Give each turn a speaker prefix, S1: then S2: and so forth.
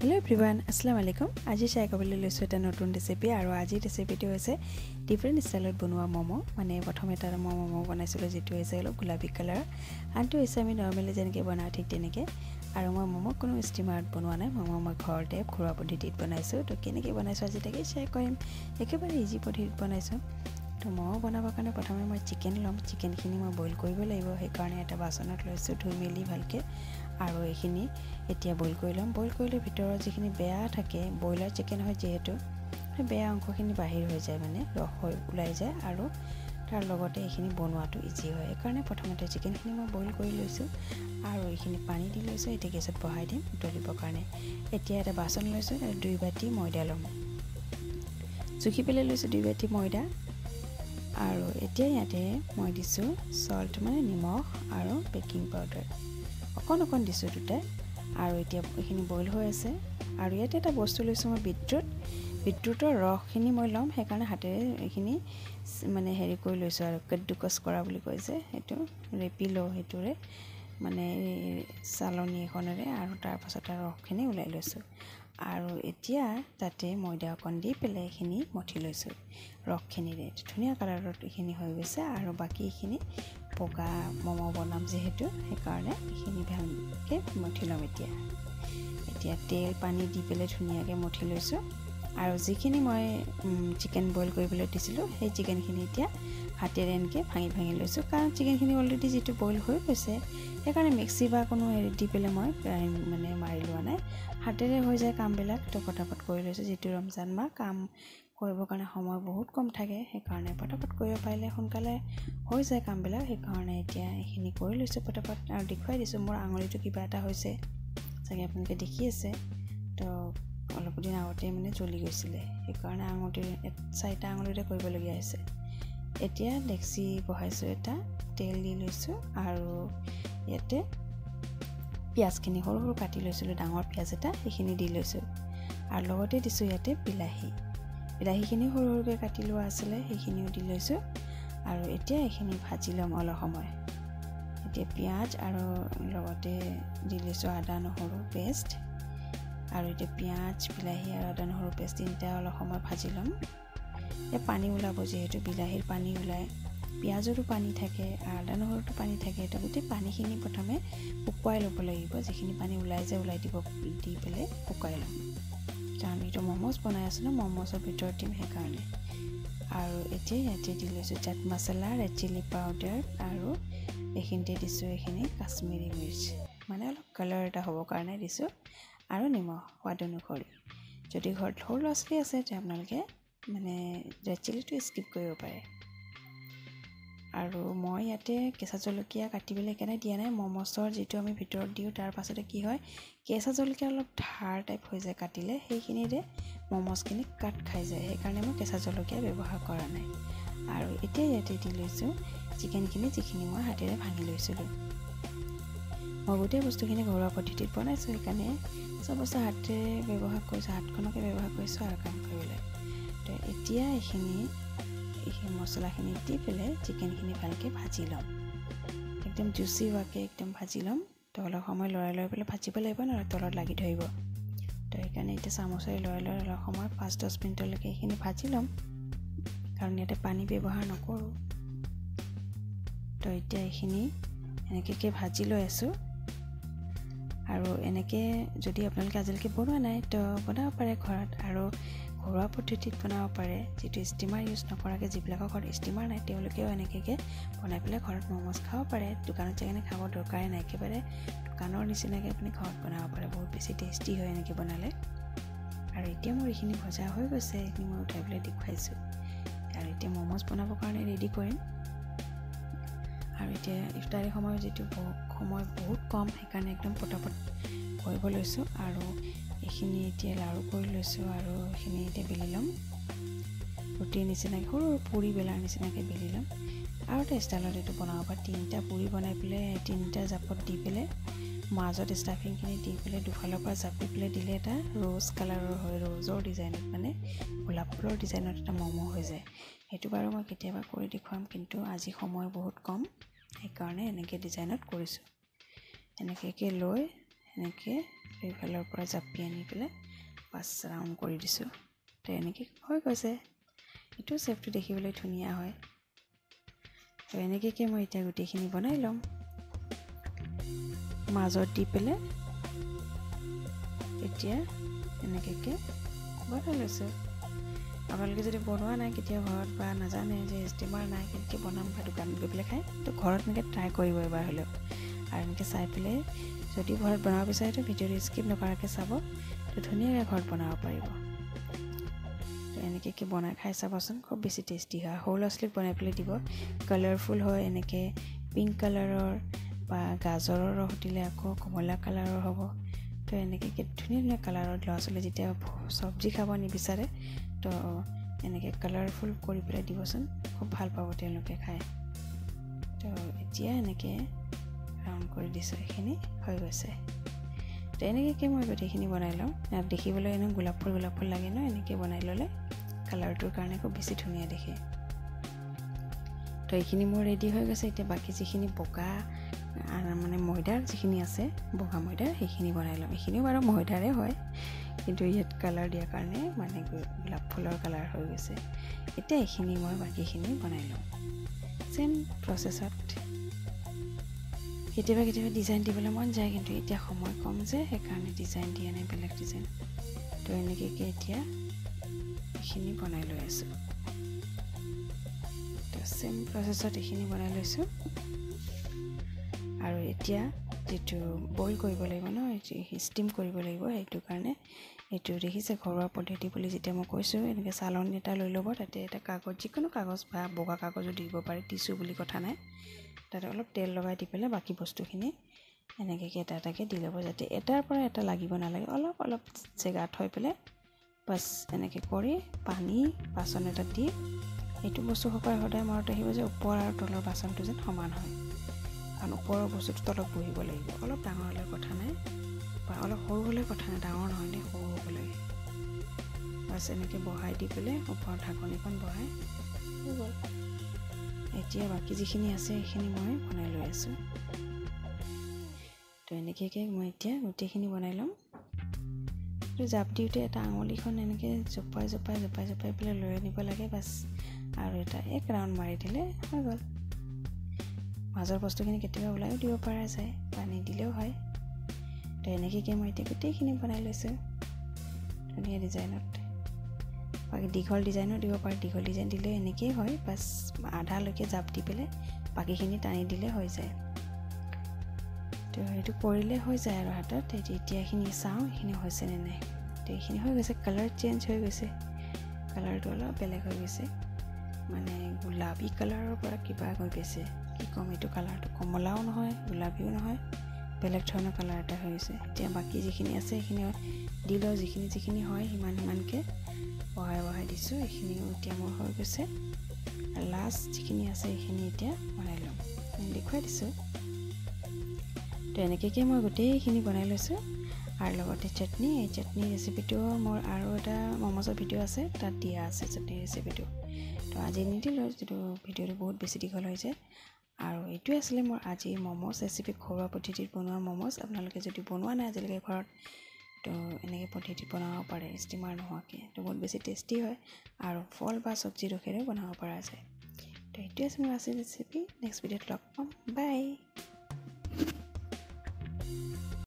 S1: Hello everyone, Assalamu alaikum. Aji share kobole loisu eta notun recipe aru aji recipe tu hoise different style ot bonuwa momo mane prothome eta momo banaisilo jitu hoise olo gulabi color antu hoise ami normally jenike banao thik tenike aru moi momo kono steamer ot bonuwa nai momo moi ghorte khurwa podhitit banaisu to keneke banaisu aji take share korim ekebare easy podhitit banaisu to momo banaba kane prothome moi chicken lom chicken khini moi boil koribo laibo he karone eta basonot loisu dhui meli bhalke আৰু এখিনি এতিয়া boil কৰিলে ভিতৰৰ যিখিনি বেয়া থাকে broiler chicken হয় যেহেতু সেই বেয়া অংশখিনি বাহিৰ হৈ যায় মানে ৰস হৈ ওলাই যায় আৰু তাৰ লগতে এখিনি বনোৱাটো ইজি হয় কাৰণে প্ৰথমতে চিকেনখিনি মই বইল কৰি লৈছো আৰু এখিনি পানী দি লৈছো এতিয়া গেছত বহাই দিম উতলিবৰ কাৰণে এতিয়া এটা বাচন লৈছো 2 বাটি ময়দা লম জুখি পেলাই লৈছো 2 বাটি ময়দা আৰু এতিয়া ইয়াতে মই দিছো সল্ট মানে নিমখ আৰু বেকিং পাউডাৰ অকন দিছো দুটা আৰু এতিয়া এখিনি বইল হৈ আছে আৰু ইয়াতে এটা বস্তু লৈছো মই বিটৰুটৰ ৰসখিনি মই লম হে কাৰণে হাতেৰে এখিনি মানে হেৰি কৰি লৈছো আৰু কদ্দুকস কৰা বুলি কৈছে এটো ৰেপিলো হেতুৰে মানে সালনি এখনৰে আৰু তাৰ পাছত ৰসখিনি উলাই লৈছো আৰু এতিয়া তাতে ময়দা অকন দি পেলাই এখিনি মঠি লৈছো ৰসখিনিৰে ধুনিয়া কালাৰত এখিনি হৈ গৈছে আৰু বাকি এখিনি পকা মোমো বনাম যেহেতু হে কাৰণে এখিনি ভালকে মঠি লম এতিয়া তেল পানী দি পেলাই ধুনিয়াকে মঠি লৈছো আৰু যিখিনি মই চিকেন বইল কৰিবলৈ দিছিলো সেই চিকেনখিনি এতিয়া হাতেৰে এনেকে ভাঙি লৈছো কাৰণ চিকেনখিনি অলৰেডি যেটো বইল হৈ গৈছে হে কাৰণে মিক্সি বা কোনো হেৰি দি পেলাই মই মানে মাৰি লোৱা নাই হাতেৰে হৈ যায় কামবিলাক তো পটাপট কৰি লৈছো যেটো ৰমজান মাহ কাম কৰিব কাৰণে সময় বহুত কম থাকে হে কাৰণে পটাপট কৰিব পাৰিলে সোনকালে হৈ যায় কামবিলাক হে কাৰণে এতিয়া এখিনি কৰি লৈছো পটাপট আৰু দেখুৱাই দিছো মোৰ আঙুলিটো কিবা এটা হৈছে চাগে আপোনালোকে দেখি আছে তো অলপ দিন আগতে মানে জ্বলি গৈছিলে হে কাৰণে আঙুলিৰ চাইটা আঙুলিৰে কৰিব লগিয়া হৈছে এতিয়া ডেক্সি বহাইছো এটা তেল দি লৈছো আৰু ইয়াতে পিয়াজখিনি সৰু সৰু কাটি লৈছিলো ডাঙৰ পিয়াজ এটা এখিনি দি লৈছো আৰু লগতে দিছো ইয়াতে বিলাহীখিনি সৰু সৰুকৈ কাটি লোৱা আছিল সেইখিনিও দি লৈছো আৰু এতিয়া এখিনি ভাজি লম অলপ সময় এতিয়া পিয়াজ আৰু লগতে দি লৈছো আদা নহৰু পেষ্ট আৰু এতিয়া পিয়াজ বিলাহী আৰু আদা নহৰু পেষ্ট তিনটা অলপ সময় ভাজি লম এ পানী ওলাব যেহেতু বিলাহীৰ পানী ওলাই পিয়াজৰো পানী থাকে আৰু আদা নহৰুটো পানী থাকে তো গোটেই পানীখিনি প্ৰথমে শুকুৱাই ল'ব লাগিব যিখিনি পানী ওলাই যায় ওলাই দি পেলাই শুকুৱাই লম কাৰণ এইটো মোমোস বনাই আছো না মোমোসৰ ভিতৰত দিম হে কাৰণে আৰু এতিয়া ইয়াতে দি লৈছো চাট মছলা ৰেড চিলি পাউডাৰ আৰু এখিনতে দিছো এখিনি কাশ্মীৰী মিৰ্চ মানে অলপ কালাৰ এটা হ'ব কাৰণে দিছো আৰু নিমখ সোৱাদ অনুসৰি যদি ঘৰত সৰু লছলি আছে তে আপোনালোকে মানে ৰেড চিলিটো স্কিপ কৰিব পাৰে আৰু মই ইয়াতে কেঁচা জলকীয়া কাটিবলৈ কেনে দিয়া নাই মোমোসৰ যেটো আমি ভিতৰত দিও তাৰ পাছতে কি হয় কেঁচা জলকীয়া অলপ ধাৰ টাইপ হৈ যায় কাটিলে সেইখিনিৰে মোমোসখিনি কাট খাই যায় হে কাৰণে মই কেঁচা জলকীয়া ব্যৱহাৰ কৰা নাই আৰু এতিয়া ইয়াতে দি লৈছো চিকেনখিনি যিখিনি মই হাতেৰে ভাঙি লৈছিলো মই গোটেই বস্তুখিনি ঘৰুৱা পদ্ধতিত বনাইছো হে কাৰণে সব বস্তু হাতেৰে ব্যৱহাৰ কৰিছো হাতখনকে ব্যৱহাৰ কৰিছো আৰু কাম কৰিবলৈ তো এতিয়া এই মছলাখিনি দি পেলাই চিকেনখিনি ভালকে ভাজি লম একদম জুচি হোৱাকে একদম ভাজি লম তো অলপ সময় লৰাই পেলাই ভাজিব লাগিব না তলত লাগি ধৰিব তো এইকাৰণে এটা চামুচেৰে লৰাই অলপ সময় 5-10 মিনিটলৈকে এইখিনি ভাজি লম কাৰণ ইয়াতে পানী ব্যৱহাৰ নকৰো তো এতিয়া এইখিনি এনেকৈ ভাজি লৈ আছো আৰু এনেকৈ যদি আপোনালোকে আজিলৈকে বনোৱা নাই তো বনাব পাৰে ঘৰত আৰু ঘৰুৱা পদ্ধতিত বনাব পাৰে যেটো ষ্টিমাৰ ইউজ নকৰাকে যিবিলাক ঘৰত ষ্টিমাৰ নাই তেওঁলোকেও এনেকৈ বনাই পেলাই ঘৰত মোমোস খাব পাৰে দোকানত যেনে খাব দৰকাৰ নাই একেবাৰে দোকানৰ নিচিনাকৈ আপুনি ঘৰত বনাব পাৰে বহুত বেছি টেষ্টি হয় এনেকৈ বনালে আৰু এতিয়া মোৰ এইখিনি ভজা হৈ গৈছে এইখিনি মই উঠাই পেলাই দেখুৱাইছো আৰু এতিয়া মোমোস বনাবৰ কাৰণে ৰেডি কৰিম আৰু এতিয়া ইফতাৰী সময় যেটো সময় বহুত কম হে কাৰণে একদম পটাপট কৰিব লৈছো আৰু এখিনি এতিয়া লাৰু কৰি লৈছো আৰু এখিনি এতিয়া বেলি লম ৰুটিৰ নিচিনাকৈ সৰু পুৰি বেলাৰ নিচিনাকৈ বেলি লম আৰু এটা ষ্টাইলত এইটো বনাব পাৰি তিনটা পুৰি বনাই পেলাই তিনটা জাপত দি পেলাই মাজত ষ্টাফিংখিনি দি পেলাই দুফালৰ পৰা জাপি পেলাই দিলে এটা ৰ'জ কালাৰৰ হয় ৰ'জৰ ডিজাইনত মানে গোলাপ ফুলৰ ডিজাইনত এটা মোমো হৈ যায় সেইটো বাৰু মই কেতিয়াবা কৰি দেখুৱাম কিন্তু আজি সময় বহুত কম হে কাৰণে এনেকৈ ডিজাইনত কৰিছো এনেকৈ লৈ এনেকৈ দুইফালৰ পৰা জাপি আনি পেলাই 5 ৰাউণ্ড কৰি দিছোঁ তো এনেকৈ হৈ গৈছে এইটো শ্বেপটো দেখিবলৈ ধুনীয়া হয় তো এনেকৈ মই এতিয়া গোটেইখিনি বনাই ল'ম মাজত দি পেলাই এতিয়া এনেকৈ বনাই লৈছোঁ আপোনালোকে যদি বনোৱা নাই কেতিয়া ঘৰত বা নাজানে যে ষ্টিমাৰ নাই কেনেকৈ বনাম বা দোকানত গৈ পেলাই খায় তো ঘৰত এনেকৈ ট্ৰাই কৰিব এবাৰ হ'লেও আৰু এনেকৈ চাই পেলাই যদি ঘৰত বনাব বিচাৰে তো ভিডিঅ'টো স্কিপ নকৰাকৈ চাব তো ধুনীয়াকৈ ঘৰত বনাব পাৰিব তো এনেকৈ বনাই খাই চাবচোন খুব বেছি টেষ্টি হয় সৰু ল'ৰা ছোৱালীক বনাই পেলাই দিব কালাৰফুল হয় এনেকৈ পিংক কালাৰৰ বা গাজৰৰ ৰস দিলে আকৌ কমলা কালাৰৰ হ'ব তো এনেকৈ ধুনীয়া ধুনীয়া কালাৰৰ ল'ৰা ছোৱালী যেতিয়া চব্জি খাব নিবিচাৰে তো এনেকৈ কালাৰফুল কৰি পেলাই দিবচোন খুব ভাল পাব তেওঁলোকে খাই তো এতিয়া এনেকৈ ৰাউণ্ড কৰি দিছোঁ এইখিনি হৈ গৈছে তো এনেকৈ মই গোটেইখিনি বনাই লওঁ দেখিবলৈ এনেও গোলাপ ফুল লাগে ন এনেকৈ বনাই ল'লে কালাৰটোৰ কাৰণে খুব বেছি ধুনীয়া দেখে তো এইখিনি মোৰ ৰেডি হৈ গৈছে এতিয়া বাকী যিখিনি বগা মানে ময়দাৰ যিখিনি আছে বগা ময়দাৰ সেইখিনি বনাই ল'ম এইখিনিও বাৰু ময়দাৰে হয় কিন্তু ইয়াত কালাৰ দিয়াৰ কাৰণে মানে গোলাপ ফুলৰ কালাৰ হৈ গৈছে এতিয়া এইখিনি মই বাকীখিনি বনাই ল'ম চেম প্ৰচেছত কেতিয়াবা ডিজাইন দিবলৈ মন যায় কিন্তু এতিয়া সময় কম যে সেইকাৰণে ডিজাইন দিয়া নাই বেলেগ ডিজাইন তো এনেকৈ এতিয়া এইখিনি বনাই লৈ আছোঁ তো চেম প্ৰচেছত এইখিনি বনাই লৈছোঁ আৰু এতিয়া যিটো বইল কৰিব লাগিব ন ষ্টিম কৰিব লাগিব সেইটো কাৰণে এইটো দেখিছে ঘৰুৱা পদ্ধতি বুলি যেতিয়া মই কৈছোঁ এনেকৈ চালনী এটা লৈ ল'ব তাতে এটা কাগজ যিকোনো কাগজ বা বগা কাগজো দিব পাৰে টিচু বুলি কথা নাই তাতে অলপ তেল লগাই দি পেলাই বাকী বস্তুখিনি এনেকৈ এটা এটাকৈ দি ল'ব যাতে এটাৰ পৰা এটা লাগিব নালাগে অলপ জেগা থৈ পেলাই বাছ এনেকৈ কৰি পানী বাচন এটাত দি এইটো বস্তু সদায় মনত ৰাখিব যে ওপৰ আৰু তলৰ বাচনটো যেন সমান হয় কাৰণ ওপৰৰ বস্তুটো তলত বহিব লাগিব অলপ ডাঙৰ হ'লে কথা নাই বা অলপ সৰু হ'লে কথা নাই ডাঙৰ নহয় নে সৰু হ'ব লাগে বাছ এনেকৈ বহাই দি পেলাই ওপৰৰ ঢাকনিখন বহাই হৈ গ'ল এতিয়া বাকী যিখিনি আছে সেইখিনি মই বনাই লৈ আছোঁ তো এনেকৈ মই এতিয়া গোটেইখিনি বনাই ল'ম তো জাপ দিওঁতে এটা আঙুলিখন এনেকৈ জপাই পেলাই লৈ আনিব লাগে বাছ আৰু এটা এক ৰাউণ্ড মাৰি দিলে হৈ গ'ল মাজৰ বস্তুখিনি কেতিয়াবা ওলাইও দিব পৰা যায় বা নিদিলেও হয় তো এনেকৈ মই এতিয়া গোটেইখিনি বনাই লৈছোঁ ধুনীয়া ডিজাইনত বাকী দীঘল ডিজাইনো দিব পাৰে দীঘল ডিজাইন দিলে এনেকৈয়ে হয় বাছ আধালৈকে জাপ দি পেলাই বাকীখিনি টানি দিলে হৈ যায় তো সেইটো কৰিলে হৈ যায় আৰু হাতত এতিয়া এইখিনি চাওঁ এইখিনি হৈছেনে নাই তো এইখিনি হৈ গৈছে কালাৰ চেঞ্জ হৈ গৈছে কালাৰটো অলপ বেলেগ হৈ গৈছে মানে গোলাপী কালাৰৰ পৰা কিবা হৈ গৈছে কি ক'ম এইটো কালাৰটো কমলাও নহয় গোলাপীও নহয় বেলেগ ধৰণৰ কালাৰ এটা হৈ গৈছে এতিয়া বাকী যিখিনি আছে সেইখিনি দি লওঁ যিখিনি হয় সিমানকৈ বহাই দিছোঁ এইখিনিও এতিয়া মোৰ হৈ গৈছে আৰু লাষ্ট যিখিনি আছে সেইখিনি এতিয়া বনাই ল'ম দেখুৱাই দিছোঁ তো এনেকৈ মই গোটেইখিনি বনাই লৈছোঁ আৰু লগতে চাটনি এই চাটনি ৰেচিপিটো মোৰ আৰু এটা মম'ছৰ ভিডিঅ' আছে তাত দিয়া আছে চাটনি ৰেচিপিটো তো আজি নিদিলোঁ যিটো ভিডিঅ'টো বহুত বেছি দীঘল হৈছে আৰু এইটোৱে আছিলে মোৰ আজি মম'ছ ৰেচিপি ঘৰুৱা পদ্ধতিত বনোৱা মম'ছ আপোনালোকে যদি বনোৱা নাই আজিলৈকে ঘৰত তো এনেকৈ পদ্ধতিত বনাব পাৰে ষ্টিমাৰ নোহোৱাকৈ তো বহুত বেছি টেষ্টি হয় আৰু ফল বা চব্জি ৰসেৰেও বনাব পৰা যায় তো এইটোৱে আছে মোৰ আজি ৰেচিপি নেক্সট ভিডিঅ'ত লগ পাম বাই